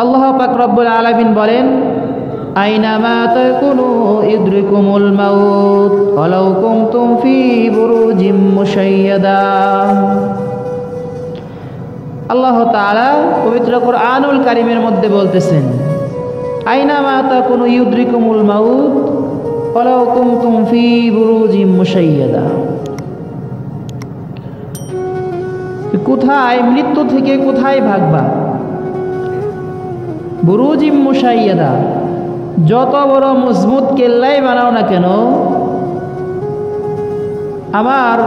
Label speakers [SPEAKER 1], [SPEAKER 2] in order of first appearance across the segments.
[SPEAKER 1] আল্লাহ পাক রব্বুল আলামিন বলেন, আইনামা তাকুনু ইদরিকুমুল মাউত ওয়ালাউ কুনতুম ফি বুরুজিম মুশাইয়াদা। আল্লাহ তাআলা পবিত্র কোরআনুল কারীমের মধ্যে বলতেছেন, আইনামা তাকুনু ইদরিকুমুল মাউত ওয়ালাউ কুনতুম ফি বুরুজিম মুশাইয়াদা। কোথায় মৃত্যু থেকে কোথায় ভাগবা? বুরুজিম মুশাইয়াদা, যত বড় মজবুত কেল্লাই বানাও না কেন, আমার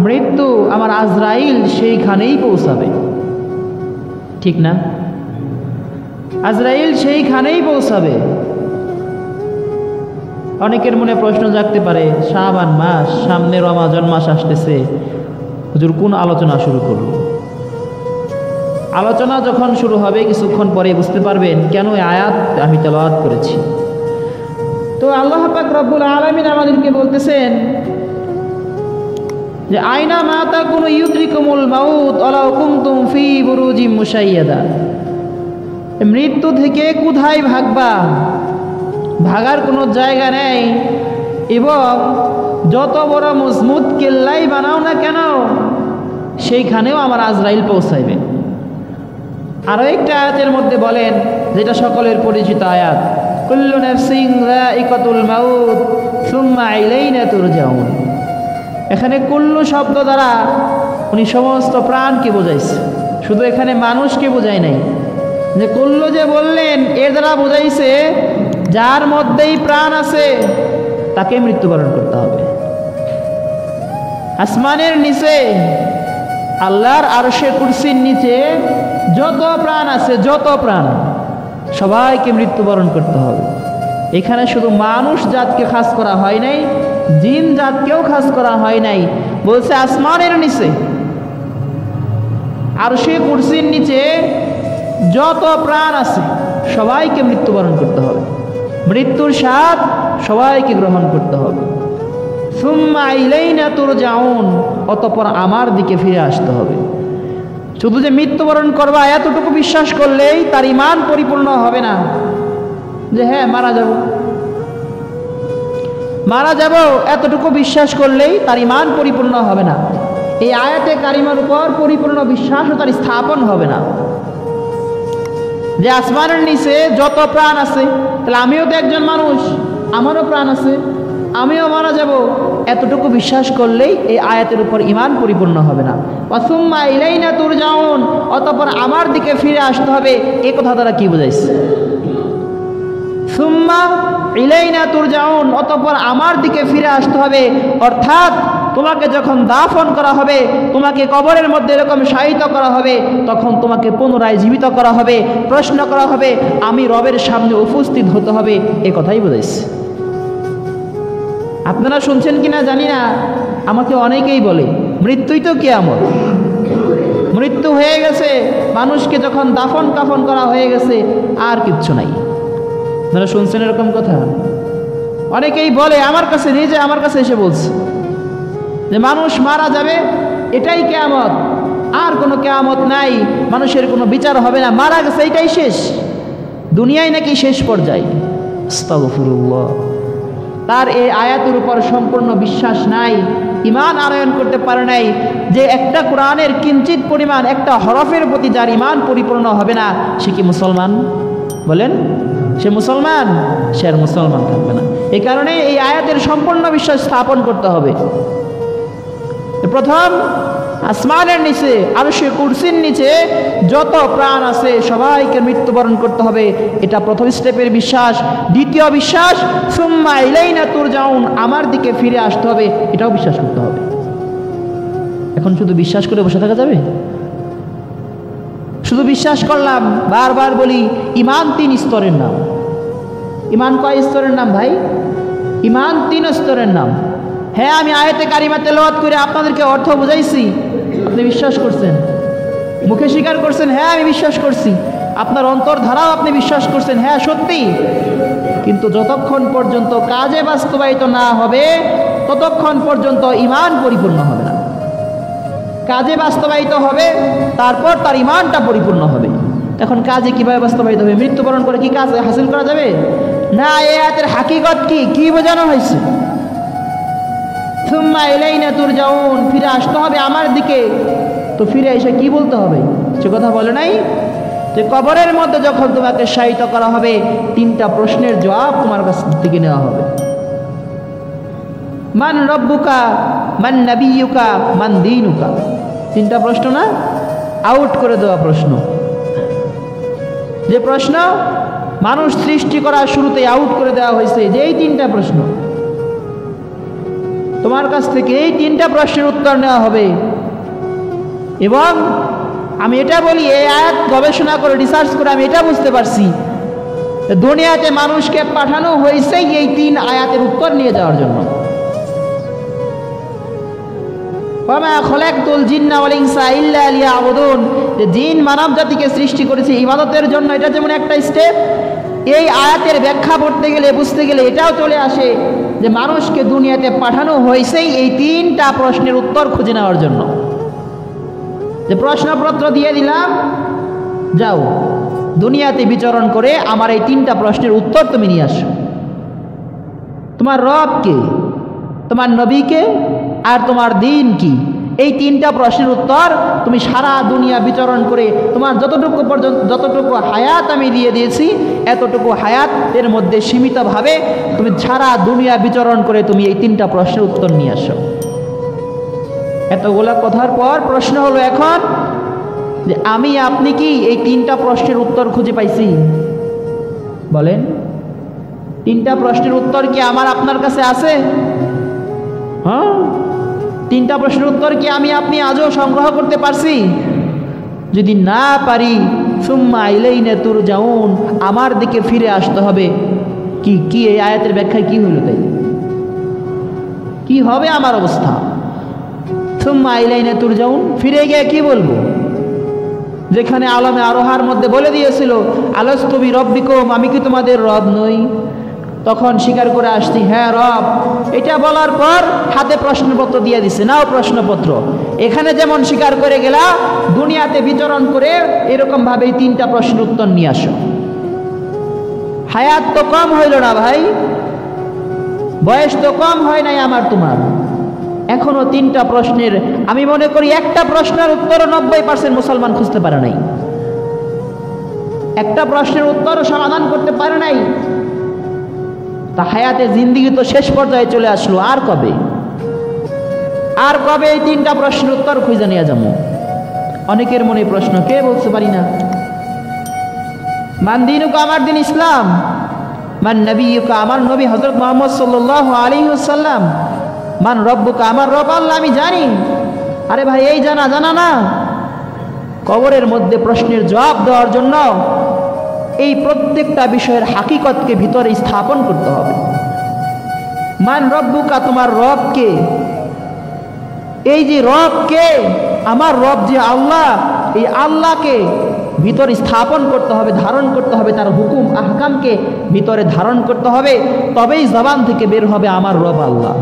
[SPEAKER 1] মৃত্যু, আমার আজরাইল সেইখানেই পৌঁছাবে, ঠিক না? আজরাইল সেইখানেই পৌঁছাবে। অনেকের মনে প্রশ্ন জাগতে পারে, শাবান মাস, সামনে রমাজান মাস আসতেছে, হুজুর কোন আলোচনা শুরু করব? আলোচনা যখন শুরু হবে কিছুক্ষণ পরে বুঝতে পারবেন কেন এই আয়াত আমি তেলাওয়াত করেছি। তো আল্লাহ পাক রব্বুল আলামিন আমাদেরকে বলতেছেন যে আইনা মা তাকুনু ইউদরিকুমুল মাউত ওয়ালাউ কুনতুম ফি বুরুজিম মুশাইয়াদা। মৃত্যু থেকে কোথায় ভাগবা? ভাগার কোনো জায়গা নেই, এবং যত বড় মজবুত কেল্লাই বানাও না কেন সেইখানেও আমার আজরাইল পৌঁছাইবে। আরো একটা আয়াতের মধ্যে বলেন, যেটা সকলের পরিচিত আয়াত, কুল্লু নাফসিন যায়িকাতুল মাউত সুম্মা ইলাইনা তুরজাউন। এখানে কুল্লু শব্দ দ্বারা উনি সমস্ত প্রাণকে বোঝাইছে, শুধু এখানে মানুষকে বোঝায় নাই। যে কুল্লু যে বললেন এর দ্বারা বোঝাইছে যার মধ্যেই প্রাণ আছে তাকে মৃত্যুবরণ করতে হবে। আসমানের নিচে, আল্লাহর আরশে কুরসির নিচে যত প্রাণ আছে, যত প্রাণ, সবাইকে মৃত্যুবরণ করতে হবে। এখানে শুধু মানুষ জাতকে খাস করা হয় নাই, জিন জাতকেও খাস করা হয় নাই। বলছে আসমানের নিচে, আরশে কুরসির নিচে যত প্রাণ আছে সবাইকে মৃত্যুবরণ করতে হবে। মৃত্যুর স্বাদ সবাইকে গ্রহণ করতে হবে। সুম্মা ইলাইনা তুরজাউন, অতঃপর আমার দিকে ফিরে আসতে হবে। শুধু যে মৃত্যুবরণ করবা এতটুকু বিশ্বাস করলেই তার ঈমান পরিপূর্ণ হবে না। যে হ্যাঁ মারা যাব এতটুকু বিশ্বাস করলেই তার ঈমান পরিপূর্ণ হবে না। এই আয়াতে কারিমার উপর পরিপূর্ণ বিশ্বাসও তার স্থাপন হবে না। যে আসমানের নিচে যত প্রাণ আছে, তাহলে আমিও তো একজন মানুষ, আমারও প্রাণ আছে, আমিও মারা যাব, এতটুকু বিশ্বাস করলেই এই আয়াতের উপর ঈমান পরিপূর্ণ হবে না। সুম্মা ইলাইনা তুরজাউন, অতঃপর আমার দিকে ফিরে আসতে হবে। এই কথা দ্বারা কি বোঝাইছে? সুম্মা ইলাইনা তুরজাউন, অতঃপর আমার দিকে ফিরে আসতে হবে। অর্থাৎ তোমাকে যখন দাফন করা হবে, তোমাকে কবরের মধ্যে এরকম শায়িত করা হবে, তখন তোমাকে পুনরায় জীবিত করা হবে, প্রশ্ন করা হবে, আমি রবের সামনে উপস্থিত হতে হবে। এই কথাই বোঝাইছে। আপনারা শুনছেন কিনা জানি না, আমাকে অনেকেই বলে মৃত্যুই তো কিয়ামত, মৃত্যু হয়ে গেছে, মানুষকে যখন দাফন কাফন করা হয়ে গেছে আর কিচ্ছু নাই। আপনারা শুনছেন এরকম কথা? অনেকেই বলে, আমার কাছে নিজে আমার কাছে এসে বলছে যে মানুষ মারা যাবে, এটাই কিয়ামত, আর কোনো কিয়ামত নাই, মানুষের কোনো বিচার হবে না, মারা গেছে এটাই শেষ, দুনিয়ায় নাকি শেষ পর্যায়ে। আস্তাগফিরুল্লাহ। তার এই আয়াতের উপর সম্পূর্ণ বিশ্বাস নাই, ঈমান আনয়ন করতে পারে নাই। যে একটা কোরআনের কিঞ্চিত পরিমাণ, একটা হরফের প্রতি যার ঈমান পরিপূর্ণ হবে না, সে কি মুসলমান? বলেন, সে মুসলমান? সে আর মুসলমান থাকবে না। এই কারণে এই আয়াতের সম্পূর্ণ বিশ্বাস স্থাপন করতে হবে। প্রথম, আসমানের নিচে, আরশে কুরসির নিচে যত প্রাণ আছে সবাইকে মৃত্যুবরণ করতে হবে, এটা প্রথম স্টেপের বিশ্বাস। দ্বিতীয় বিশ্বাস, সুম্মা ইলাইনা তুরজাউন, আমার দিকে ফিরে আসতে হবে, এটাও বিশ্বাস করতে হবে। এখন শুধু বিশ্বাস করে বসে থাকা যাবে? শুধু বিশ্বাস করলাম, বারবার বলি, ঈমান 3 স্তরের নাম। ঈমান কয় স্তরের নাম ভাই? ঈমান 3 স্তরের নাম। হ্যাঁ, আমি আয়াতে কারিমা তেলাওয়াত করে আপনাদেরকে অর্থ বুঝাইছি, আপনি বিশ্বাস করছেন, মুখে স্বীকার করছেন, হ্যাঁ আমি বিশ্বাস করছি, আপনার অন্তর ধারাও আপনি বিশ্বাস করছেন, হ্যাঁ সত্যি। কিন্তু যতক্ষণ পর্যন্ত কাজে বাস্তবায়িত না হবে ততক্ষণ পর্যন্ত ঈমান পরিপূর্ণ হবে না। কাজে বাস্তবায়িত হবে, তারপর তার ঈমানটা পরিপূর্ণ হবে। এখন কাজে কিভাবে বাস্তবায়িত হবে? মৃত্যুবরণ করে কি কাজ হাসিল করা যাবে? না, এই আয়াতের হাকিকত কি বোঝানো হয়েছে? সুম্মা ইলাইনা তুরজাউন, ফিরে আসতে হবে আমার দিকে। তো ফিরে এসে কি বলতে হবে? সে কথা বলে নাই যে কবরের মধ্যে যখন তোমাকে শায়িত করা হবে, 3টা প্রশ্নের জবাব তোমার কাছ থেকে নেওয়া হবে। মান রব্বুকা, মান নাবিয়ুকা, মান দীনুকা। 3টা প্রশ্ন না, আউট করে দেওয়া প্রশ্ন। যে প্রশ্ন মানুষ সৃষ্টি করার শুরুতে আউট করে দেওয়া হয়েছে, যে এই 3টা প্রশ্ন তোমার কাছ থেকে, এই 3টা প্রশ্নের উত্তর নেওয়া হবে। এবং আমি এটা বলি, এই আয়াত গবেষণা করে রিসার্চ করে আমি এটা বুঝতে পারছি, দুনিয়াতে মানুষকে পাঠানো হয়েছে এই 3 আয়াতের উত্তর নিয়ে যাওয়ার জন্য। ওয়ামা খলাকতুল জিন্না ওয়াল ইনসা ইল্লা লিয়াবুদুন, যে জিন মানব জাতিকে সৃষ্টি করেছে ইবাদতের জন্য। এটা যেমন একটা স্টেপ, এই আয়াতের ব্যাখ্যা পড়তে গেলে, বুঝতে গেলে এটাও চলে আসে যে মানুষকে দুনিয়াতে পাঠানো হয়েছে এই 3টা প্রশ্নের উত্তর খুঁজে নেওয়ার জন্য। যে প্রশ্নপত্র দিয়ে দিলাম, যাও দুনিয়াতে বিচরণ করে আমার এই 3টা প্রশ্নের উত্তর তুমি নিয়ে আসো। তোমার রব কে, তোমার নবী কে, আর তোমার দিন কি? এই 3টা প্রশ্নের উত্তর তুমি সারা দুনিয়া বিচরণ করে, তোমার যতটুকু হায়াত আমি দিয়ে দিয়েছি, এতটুকু হায়াতের মধ্যে সীমিতভাবে তুমি সারা দুনিয়া বিচরণ করে তুমি এই 3টা প্রশ্নের উত্তর নিয়ে আসো। এতগুলা কথার পর প্রশ্ন হলো এখন যে আমি আপনি কি এই 3টা প্রশ্নের উত্তর খুঁজে পাইছি? বলেন, 3টা প্রশ্নের উত্তর কি আমার আপনার কাছে আছে? হ্যাঁ, 3টা প্রশ্নের উত্তর কি আমি আপনি আজও সংগ্রহ করতে পারছি? যদি না পারি, সুম্মা ইলাইনা তুরজাউন, আমার দিকে ফিরে আসতে হবে। কি এই আয়াতের ব্যাখ্যায় কি হইল? তাই কি হবে আমার অবস্থা? সুম্মা ইলাইনা তুরজাউন, ফিরে গিয়ে কি বলবো? যেখানে আলমে আরোহার মধ্যে বলে দিয়েছিল আলাস্তু বিরব্বিকুম, আমি কি তোমাদের রব নই? তখন স্বীকার করে আসছি, হ্যাঁ রব। এটা বলার পর হাতে প্রশ্নপত্র দিয়ে দিছে, নাও প্রশ্নপত্র। এখানে যেমন স্বীকার করে গেলা, দুনিয়াতে বিচরণ করে এরকম ভাবে 3টা প্রশ্নের উত্তর নিয়ে আসো। হায়াত তো কম হইল না ভাই, বয়স তো কম হয় নাই আমার তোমার। এখনো 3টা প্রশ্নের, আমি মনে করি একটা প্রশ্নের উত্তর 90% মুসলমান খুঁজতে পারে নাই, একটা প্রশ্নের উত্তরও সমাধান করতে পারে নাই। তা হায়াতে জিন্দিগি তো শেষ পর্যায়ে চলে আসলো, আর কবে এই 3টা প্রশ্নের উত্তর খুঁজে নিয়ে যাবো? অনেকের মনে প্রশ্ন, কে বলতে পারি না। মান দীনুকা, আমার দিন ইসলাম। মান নবিয়ুকা, আমার নবী হযরত মুহাম্মদ সাল্লাল্লাহু আলাইহি ওয়াসাল্লাম। মান রব্বুকা, আমার রব আল্লাহ, আমি জানি। আরে ভাই, এই জানা না, কবরের মধ্যে প্রশ্নের জবাব দেওয়ার জন্য এই প্রত্যেকটা বিষয়ের হাকিকতকে ভিতরে স্থাপন করতে হবে। মান রব্বুকা, তোমার রব কে? এই যে রব কে, আমার রব যে আল্লাহ, এই আল্লাহকে ভিতরে স্থাপন করতে হবে, ধারণ করতে হবে, তার হুকুম আহকামকে ভিতরে ধারণ করতে হবে, তবেই জবান থেকে বের হবে আমার রব আল্লাহ।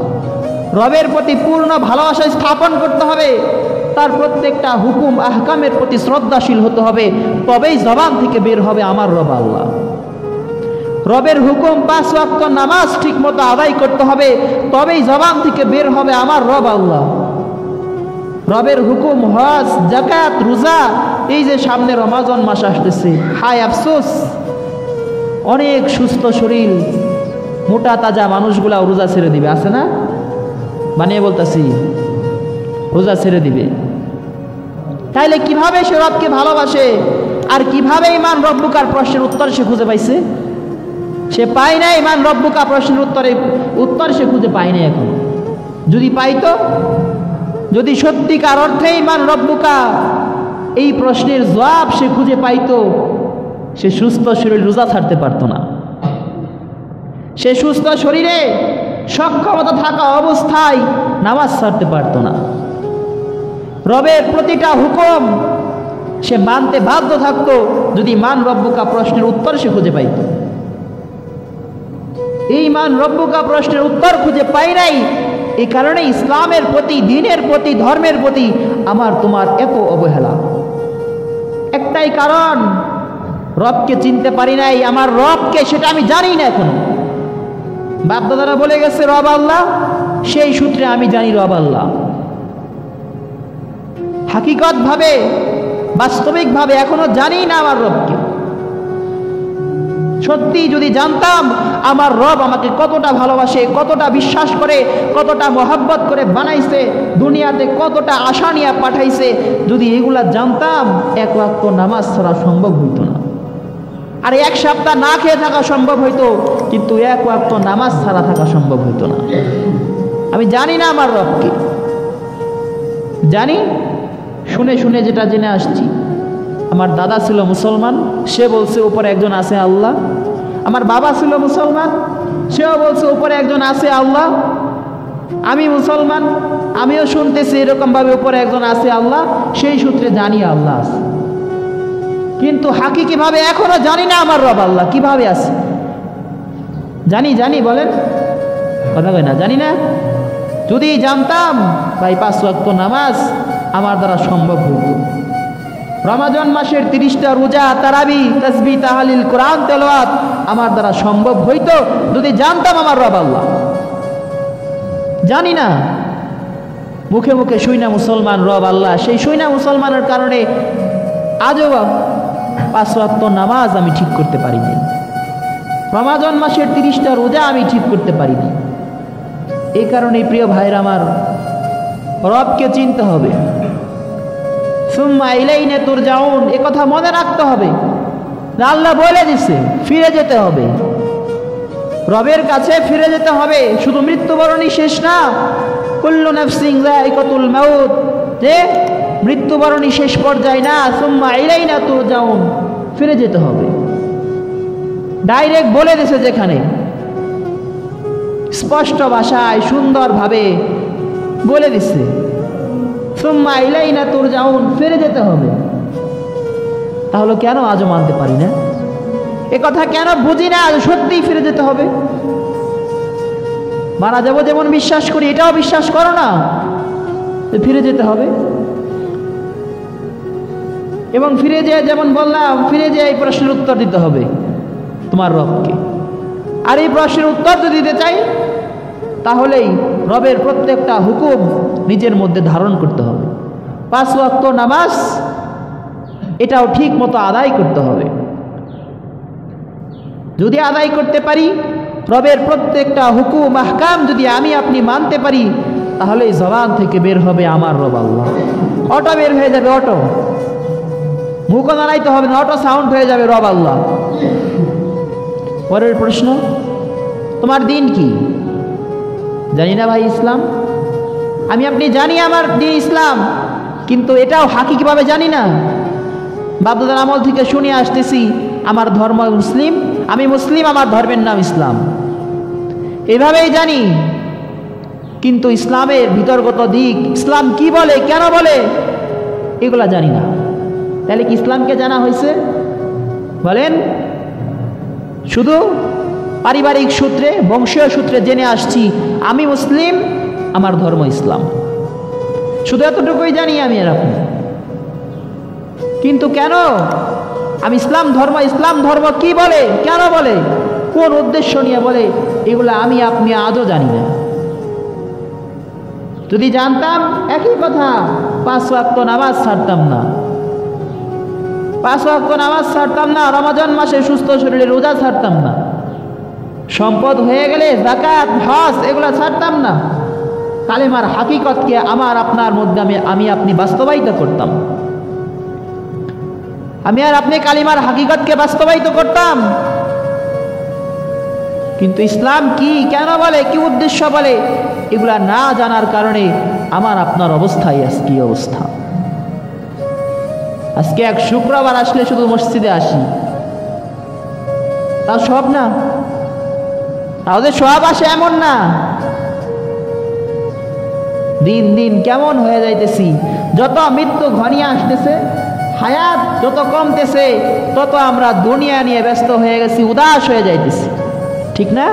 [SPEAKER 1] রবের প্রতি পূর্ণ ভালোবাসা স্থাপন করতে হবে, তার প্রত্যেকটা হুকুম আহকামের প্রতি শ্রদ্ধাশীল হতে হবে, তবেই জবান থেকে বের হবে আমার রব আল্লাহ। রবের হুকুম 5 ওয়াক্ত নামাজ ঠিক মতো আদায় করতে হবে, তবেই জবান থেকে বের হবে আমার রব আল্লাহ। রবের হুকুম হজ, যাকাত, রোজা, এই যে সামনে রমাজান মাস আসতেছে, হায় আফসোস, অনেক সুস্থ শরীর মোটা তাজা মানুষগুলা রোজা ছেড়ে দিবে, আছে না? বানিয়ে বলতেছি, রোজা ছেড়ে দিবে। তাইলে কিভাবে সে রবকে ভালোবাসে, আর কিভাবে ইমান রব্বুকার প্রশ্নের উত্তর সে খুঁজে পাইছে? সে পায় না ইমান রব্বুকা প্রশ্নের উত্তর সে খুঁজে পায় না এখন। যদি পাইতো, যদি সত্যিকার অর্থে ইমান রব্বুকা এই প্রশ্নের জবাব সে খুঁজে পাইতো, সে সুস্থ শরীরে রোজা ছাড়তে পারতো না। সে সুস্থ শরীরে সক্ষমতা থাকা অবস্থায় নামাজ ছাড়তে পারতো না। রবের প্রতিটা হুকুম সে মানতে বাধ্য থাকতো, যদি মান রব্বুকা প্রশ্নের উত্তর সে খুঁজে পাইত। এই মান রব্বুকা প্রশ্নের উত্তর খুঁজে পাই নাই, এই কারণে ইসলামের প্রতি, দ্বীনের প্রতি, ধর্মের প্রতি আমার তোমার এত অবহেলা? একটাই কারণ, রবকে চিনতে পারি নাই। আমার রবকে সেটা আমি জানি না এখনো। বাপদাদারা বলে গেছে রব আল্লাহ, সেই সূত্রে আমি জানি রব আল্লাহ। হাকিকত ভাবে, বাস্তবিক ভাবে এখনো জানি না আমার রবকে। সত্যি যদি জানতাম আমার রব আমাকে কতটা ভালোবাসে, কতটা বিশ্বাস করে, কতটা মহব্বত করে বানাইছে, দুনিয়াতে কতটা আশা নিয়ে পাঠাইছে, যদি এগুলা জানতাম এক ওয়াক্ত নামাজ ছাড়া সম্ভব হইতো না। আর এক সপ্তাহ না খেয়ে থাকা সম্ভব হইতো, কিন্তু এক ওয়াক্ত নামাজ ছাড়া থাকা সম্ভব হইতো না। আমি জানি না আমার রবকে, জানি শুনে শুনে যেটা জেনে আসছি। আমার দাদা ছিল মুসলমান, সে বলছে উপরে একজন আছে আল্লাহ। আমার বাবা ছিল মুসলমান, সেও বলছে উপরে একজন আছে আল্লাহ। আমি মুসলমান, আমিও শুনতেছি এরকমভাবে উপরে একজন আছে আল্লাহ, সেই সূত্রে জানি আল্লাহ আছে। কিন্তু হাকিকিভাবে এখনো জানি না আমার রব আল্লাহ কিভাবে আছে। জানি বলেন, কথা কয় না, জানি না। যদি জানতাম ভাই 5 ওয়াক্ত নামাজ আমার দ্বারা সম্ভব হইত। রমাজান মাসের 30টা রোজা, তারাবি, তাসবিহ, তাহলিল, কোরআন তেলাওয়াত আমার দ্বারা সম্ভব হইত যদি জানতাম আমার রব আল্লাহ। জানি না, মুখে মুখে শুই না মুসলমান রব আল্লাহ। সেই শুই না মুসলমানের কারণে আজও 5 ওয়াক্ত নামাজ আমি ঠিক করতে পারিনি। রমাজান মাসের 30টা রোজা আমি ঠিক করতে পারিনি। এই কারণে প্রিয় ভাইরা আমার, রবকে চিনতে হবে। সুম্মা ইলাইনা তুরজাউন, এ কথা মনে রাখতে হবে। আল্লাহ বলে দিছে ফিরে যেতে হবে, রবের কাছে ফিরে যেতে হবে। শুধু মৃত্যুবরণই শেষ না, কুল্লু নাফসিন যায়িকাতুল মাউত, যে মৃত্যুবরণই শেষ পর্যায়ে না। সুম্মা ইলাইনা তুরজাউন, ফিরে যেতে হবে। ডাইরেক্ট বলে দিছে, যেখানে স্পষ্ট ভাষায় সুন্দরভাবে বলে দিছে সুম্মা ইলাইনা তুরজাউন, ফিরে যেতে হবে। তাহলে কেন আজও মানতে পারি না? এ কথা কেন বুঝি না? আজ সত্যিই ফিরে যেতে হবে। মারা যাবো যেমন বিশ্বাস করি, এটাও বিশ্বাস করো না যে ফিরে যেতে হবে। এবং ফিরে যেয়ে, যেমন বললাম, ফিরে যেয়ে এই প্রশ্নের উত্তর দিতে হবে তোমার রবকে। আর এই প্রশ্নের উত্তর যদি দিতে চাই, তাহলেই রবের প্রত্যেকটা হুকুম নিজের মধ্যে ধারণ করতে হবে। 5 ওয়াক্ত নামাজ এটাও ঠিক মতো আদায় করতে হবে। যদি আদায় করতে পারি, রবের প্রত্যেকটা হুকুম আহকাম যদি আমি আপনি মানতে পারি, তাহলে এই জবান থেকে বের হবে আমার রব আল্লাহ। অটো বের হয়ে যাবে, অটো, মুখও দাঁড়াইতে হবে না, অটো সাউন্ড হয়ে যাবে রব আল্লাহ। পরের প্রশ্ন, তোমার দিন কি? জানি না ভাই ইসলাম। আমি আপনি জানি আমার দিন ইসলাম, কিন্তু এটাও হাকিকিভাবে জানি না। বাপদাদার আমল থেকে শুনে আসতেছি আমার ধর্ম মুসলিম, আমি মুসলিম, আমার ধর্মের নাম ইসলাম, এভাবেই জানি। কিন্তু ইসলামের ভিতরগত দিক, ইসলাম কি বলে, কেন বলে, এগুলা জানি না। তাহলে কি ইসলামকে জানা হয়েছে? বলেন, শুধু পারিবারিক সূত্রে, বংশীয় সূত্রে জেনে আসছি আমি মুসলিম, আমার ধর্ম ইসলাম, শুধু এতটুকুই জানি আমি আর আপনি। কিন্তু কেন আমি ইসলাম ধর্ম কি বলে, কেন বলে, কোন উদ্দেশ্য নিয়ে বলে, এগুলো আমি আপনি আজও জানি না। যদি জানতাম, একই কথা, 5 ওয়াক্ত নামাজ ছাড়তাম না। 5 ওয়াক্ত নামাজ ছাড়তাম না, রমজান মাসে সুস্থ শরীরে রোজা ছাড়তাম না, সম্পদ হয়ে গেলে যাকাত, হজ এগুলো ছাড়তাম না। কালেমার হাকিকতকে আমার আপনার মধ্যে আমি আপনি বাস্তবায়িত করতাম। আমি আর আপনি কালিমার হাকিকতকে বাস্তবায়িত করতাম। কিন্তু ইসলাম কি, কেন বলে, কি উদ্দেশ্য বলে, এগুলা না জানার কারণে আমার আপনার অবস্থাই আজকে অবস্থা। আজকে এক শুক্রবার আসলে শুধু মসজিদে আসি, তা সব না, তাহলে সব আসে এমন না। দিন দিন কেমন হয়ে যাইতেছি, যত মৃত্যু ঘনিয়ে আসতেছে, হায়াত যত কমতেছে, তত আমরা দুনিয়া নিয়ে ব্যস্ত হয়ে গেছি, উদাস হয়ে যাইতেছি, ঠিক না?